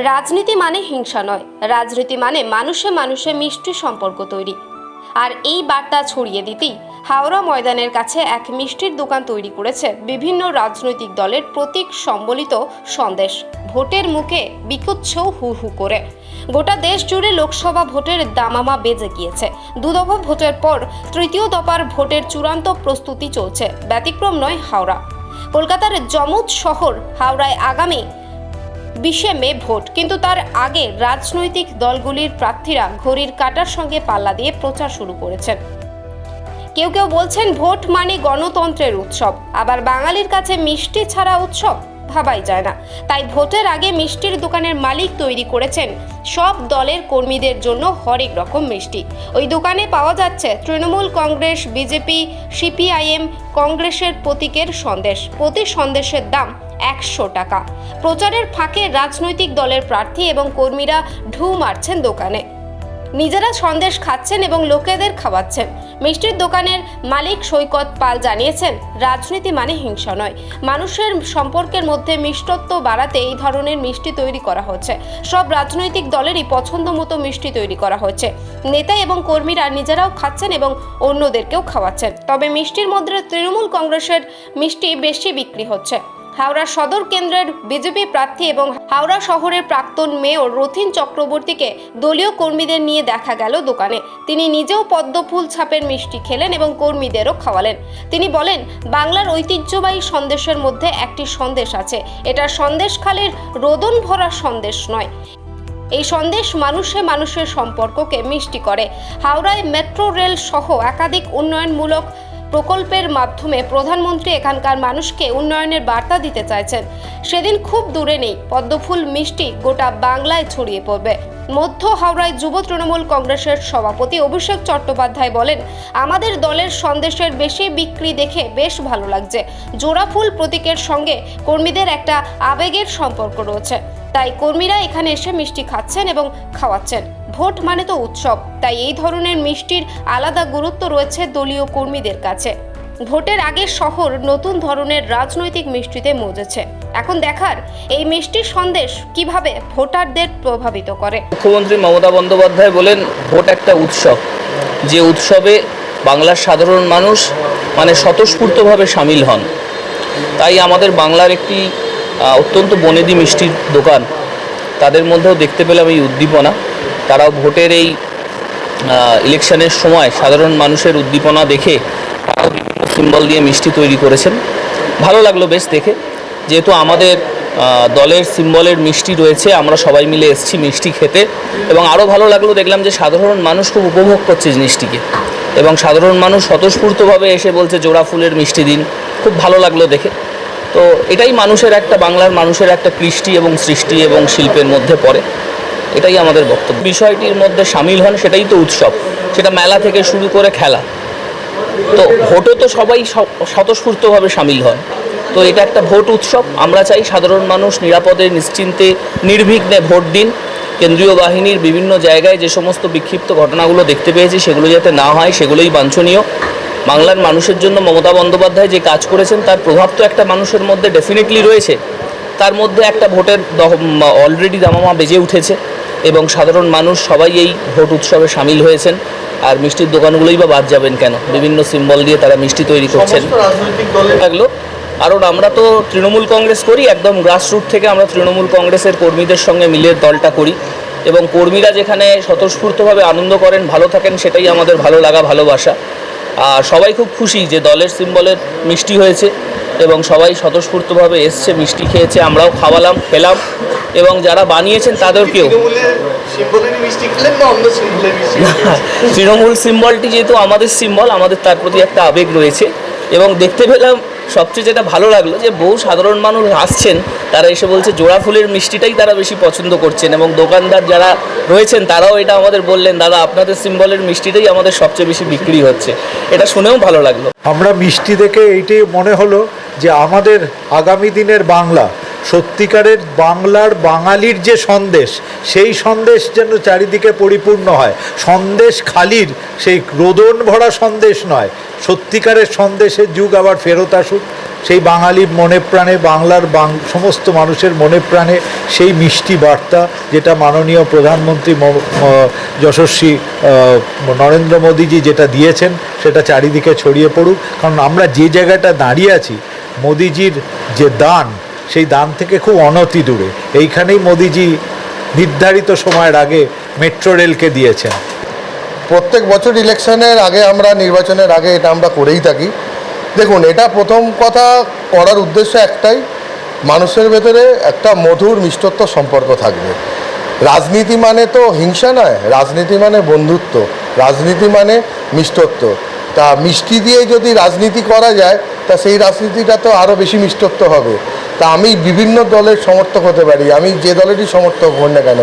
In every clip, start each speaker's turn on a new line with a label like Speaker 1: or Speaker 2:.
Speaker 1: রাজনীতি মানে হিংসা নয়, রাজনীতি মানে মানুষে মানুষে মিষ্টি সম্পর্ক তৈরি। আর এই বার্তা ছড়িয়ে দিতেই হাওড়া ময়দানের কাছে এক মিষ্টির দোকান তৈরি করেছে বিভিন্ন রাজনৈতিক দলের প্রতীক সম্বলিত সন্দেশ। ভোটের মুখে বিকুচ্ছেও হু হু করে। গোটা দেশ জুড়ে লোকসভা ভোটের দামামা বেজে গিয়েছে। দু দফা ভোটের পর তৃতীয় দফার ভোটের চূড়ান্ত প্রস্তুতি চলছে। ব্যতিক্রম নয় হাওড়া। কলকাতার জমজ শহর হাওড়ায় আগামী 20শে মে ভোট, কিন্তু তার আগে রাজনৈতিক দলগুলির প্রার্থীরা ঘড়ির কাঁটার সঙ্গে পাল্লা দিয়ে প্রচার শুরু করেছেন। কেউ কেউ বলছেন ভোট মানে গণতন্ত্রের উৎসব, আবার বাঙালির কাছে মিষ্টি ছাড়া উৎসব ভাবাই যায় না। তাই ভোটের আগে মিষ্টির দোকানের মালিক তৈরি করেছেন সব দলের কর্মীদের জন্য হরেক রকম মিষ্টি। ওই দোকানে পাওয়া যাচ্ছে তৃণমূল কংগ্রেস, বিজেপি, সিপিআইএম, কংগ্রেসের প্রতীকের সন্দেশ। প্রতি সন্দেশের দাম 100 টাকা। প্রচারের ফাঁকে রাজনৈতিক দলের প্রার্থী এবং কর্মীরা ঢু মারছেন দোকানে, নিজেরা সন্দেশ খাচ্ছেন এবং লোকেদের খাওয়াচ্ছেন। মিষ্টির দোকানের মালিক সৈকত পাল জানিয়েছেন, রাজনীতি মানে হিংসা নয়, মানুষের সম্পর্কের মধ্যে মিষ্টত্ব বাড়াতে এই ধরনের মিষ্টি তৈরি করা হচ্ছে। সব রাজনৈতিক দলেরই পছন্দ মতো মিষ্টি তৈরি করা হচ্ছে। নেতা এবং কর্মীরা নিজেরাও খাচ্ছেন এবং অন্যদেরকেও খাওয়াচ্ছেন। তবে মিষ্টির মধ্যে তৃণমূল কংগ্রেসের মিষ্টি বেশি বিক্রি হচ্ছে। হাওড়া সদর কেন্দ্রের বিজেপি প্রার্থী এবং হাওড়া শহরের প্রাক্তন মেয়র রথীন চক্রবর্তীকে দলীয় কর্মীদের নিয়ে দেখা গেল দোকানে। তিনি নিজেও পদ্মফুল ছাপের মিষ্টি খেলেন এবং কর্মীদেরও খাওয়ালেন। তিনি বলেন, বাংলার ঐতিহ্যবাহী সন্দেশের মধ্যে একটি সন্দেশ আছে। এটা সন্দেশখালির রোদন ভরা সন্দেশ নয়। এই সন্দেশ মানুষে মানুষের সম্পর্ককে মিষ্টি করে। হাওড়ায় মেট্রো রেল সহ একাধিক উন্নয়নমূলক প্রকল্পের মাধ্যমে প্রধানমন্ত্রী এখানকার মানুষকে উন্নয়নের বার্তা দিতে চাইছেন। সেদিন খুব দূরে নেই, পদ্মফুল মিষ্টি গোটা বাংলায় ছড়িয়ে পড়বে। মধ্য হাওড়ায় যুব তৃণমূল কংগ্রেসের সভাপতি অভিষেক চট্টোপাধ্যায় বলেন, আমাদের দলের সন্দেশের বেশি বিক্রি দেখে বেশ ভালো লাগছে। জোড়া ফুল প্রতীকের সঙ্গে কর্মীদের একটা আবেগের সম্পর্ক রয়েছে, তাই কর্মীরা এখানে এসে মিষ্টি খাচ্ছেন এবং খাওয়াচ্ছেন। ভোট মানে তো উৎসব, তাই এই ধরনের মিষ্টির আলাদা গুরুত্ব রয়েছে দলীয় কর্মীদের কাছে। ভোটের আগে শহর নতুন ধরনের রাজনৈতিক মিষ্টিতে মজেছে। এখন দেখার এই মিষ্টির সন্দেশ কিভাবে ভোটারদের প্রভাবিত করে।
Speaker 2: মুখ্যমন্ত্রী মমতা বন্দ্যোপাধ্যায় বলেন, ভোট একটা উৎসব, যে উৎসবে বাংলার সাধারণ মানুষ মানে স্বতঃস্ফূর্তভাবে সামিল হন। তাই আমাদের বাংলার একটি অত্যন্ত বনেদি মিষ্টির দোকান, তাদের মধ্যেও দেখতে পেলাম এই উদ্দীপনা। তারাও ভোটের এই ইলেকশনের সময় সাধারণ মানুষের উদ্দীপনা দেখে সিম্বল দিয়ে মিষ্টি তৈরি করেছেন। ভালো লাগলো বেশ দেখে, যেহেতু আমাদের দলের সিম্বলের মিষ্টি রয়েছে, আমরা সবাই মিলে এসেছি মিষ্টি খেতে। এবং আরও ভালো লাগলো, দেখলাম যে সাধারণ মানুষ খুব উপভোগ করছে জিনিসটিকে এবং সাধারণ মানুষ স্বতঃস্ফূর্তভাবে এসে বলছে জোড়া ফুলের মিষ্টি দিন। খুব ভালো লাগলো দেখে। তো এটাই মানুষের একটা, বাংলার মানুষের একটা কৃষ্টি এবং সৃষ্টি এবং শিল্পের মধ্যে পড়ে। এটাই আমাদের বক্তব্য। বিষয়টির মধ্যে সামিল হন, সেটাই তো উৎসব। সেটা মেলা থেকে শুরু করে খেলা, তো ভোটও তো সবাই স্বতঃস্ফূর্তভাবে সামিল হন। তো এটা একটা ভোট উৎসব। আমরা চাই সাধারণ মানুষ নিরাপদে নিশ্চিন্তে নির্বিঘ্নে ভোট দিন। কেন্দ্রীয় বাহিনীর বিভিন্ন জায়গায় যে সমস্ত বিক্ষিপ্ত ঘটনাগুলো দেখতে পেয়েছি, সেগুলো যাতে না হয়, সেগুলোই বাঞ্ছনীয়। বাংলার মানুষের জন্য মমতা বন্দ্যোপাধ্যায় যে কাজ করেছেন, তার প্রভাব তো একটা মানুষের মধ্যে ডেফিনেটলি রয়েছে। তার মধ্যে একটা ভোটের অলরেডি দামামা বেজে উঠেছে এবং সাধারণ মানুষ সবাই এই ভোট উৎসবে সামিল হয়েছেন। আর মিষ্টির দোকানগুলোই বা বাদ যাবেন কেন? বিভিন্ন সিম্বল দিয়ে তারা মিষ্টি তৈরি করছেন। লাগলো, কারণ আমরা তো তৃণমূল কংগ্রেস করি, একদম গ্রাসরুট থেকে আমরা তৃণমূল কংগ্রেসের কর্মীদের সঙ্গে মিলে দলটা করি এবং কর্মীরা যেখানে স্বতঃস্ফূর্তভাবে আনন্দ করেন, ভালো থাকেন, সেটাই আমাদের ভালো লাগা, ভালোবাসা। আর সবাই খুব খুশি যে দলের সিম্বলের মিষ্টি হয়েছে এবং সবাই স্বতঃস্ফূর্তভাবে এসছে, মিষ্টি খেয়েছে, আমরাও খাওয়ালাম, খেলাম এবং যারা বানিয়েছেন তাদেরকেও। তৃণমূল সিম্বলটি যেহেতু আমাদের সিম্বল, আমাদের তার প্রতি একটা আবেগ রয়েছে এবং দেখতে পেলাম সবচেয়ে যেটা ভালো লাগলো যে বহু সাধারণ মানুষ আসছেন, তারা এসে বলছে জোড়া ফুলের মিষ্টিটাই তারা বেশি পছন্দ করছেন এবং দোকানদার যারা রয়েছেন তারাও এটা আমাদের বললেন, দাদা আপনাদের সিম্বলের মিষ্টিটাই আমাদের সবচেয়ে বেশি বিক্রি হচ্ছে। এটা শুনেও ভালো লাগলো।
Speaker 3: আমরা মিষ্টি দেখে এইটাই মনে হলো যে আমাদের আগামী দিনের বাংলা সত্যিকারের বাংলার বাঙালির যে সন্দেশ, সেই সন্দেশ যেন চারিদিকে পরিপূর্ণ হয়। সন্দেশ খালির সেই রোদন ভরা সন্দেশ নয়, সত্যিকারের সন্দেশের যুগ আবার ফেরত আসুক। সেই বাঙালির মনে প্রাণে, বাংলার সমস্ত মানুষের মনে প্রাণে সেই মিষ্টি বার্তা যেটা মাননীয় প্রধানমন্ত্রী যশস্বী নরেন্দ্র মোদীজি যেটা দিয়েছেন, সেটা চারিদিকে ছড়িয়ে পড়ুক। কারণ আমরা যে জায়গাটা দাঁড়িয়ে আছি, মোদিজির যে দান, সেই দান থেকে খুব অনতি দূরে। এইখানেই মোদিজি নির্ধারিত সময়ের আগে মেট্রো রেলকে দিয়েছেন।
Speaker 4: প্রত্যেক বছর ইলেকশনের আগে, আমরা নির্বাচনের আগে এটা আমরা করেই থাকি। দেখুন, এটা প্রথম কথা করার উদ্দেশ্য একটাই, মানুষের ভেতরে একটা মধুর মিষ্টত্ব সম্পর্ক থাকবে। রাজনীতি মানে তো হিংসা নয়, রাজনীতি মানে বন্ধুত্ব, রাজনীতি মানে মিষ্টত্ব। তা মিষ্টি দিয়ে যদি রাজনীতি করা যায়, তা সেই রাজনীতিটা তো আরও বেশি মিষ্টত্ব হবে। তা আমি বিভিন্ন দলের সমর্থক হতে পারি, আমি যে দলেরই সমর্থক হন না কেন,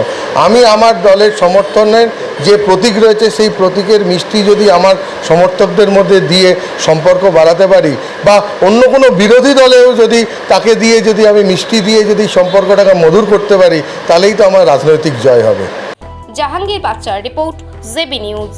Speaker 4: আমি আমার দলের সমর্থনের যে প্রতীক রয়েছে, সেই প্রতীকের মিষ্টি যদি আমার সমর্থকদের মধ্যে দিয়ে সম্পর্ক বাড়াতে পারি, বা অন্য কোনো বিরোধী দলেও যদি তাকে দিয়ে, যদি আমি মিষ্টি দিয়ে যদি সম্পর্কটাকে মধুর করতে পারি, তাহলেই তো আমার রাজনৈতিক জয় হবে।
Speaker 1: জাহাঙ্গীর বাচ্চার রিপোর্ট, জেবি নিউজ।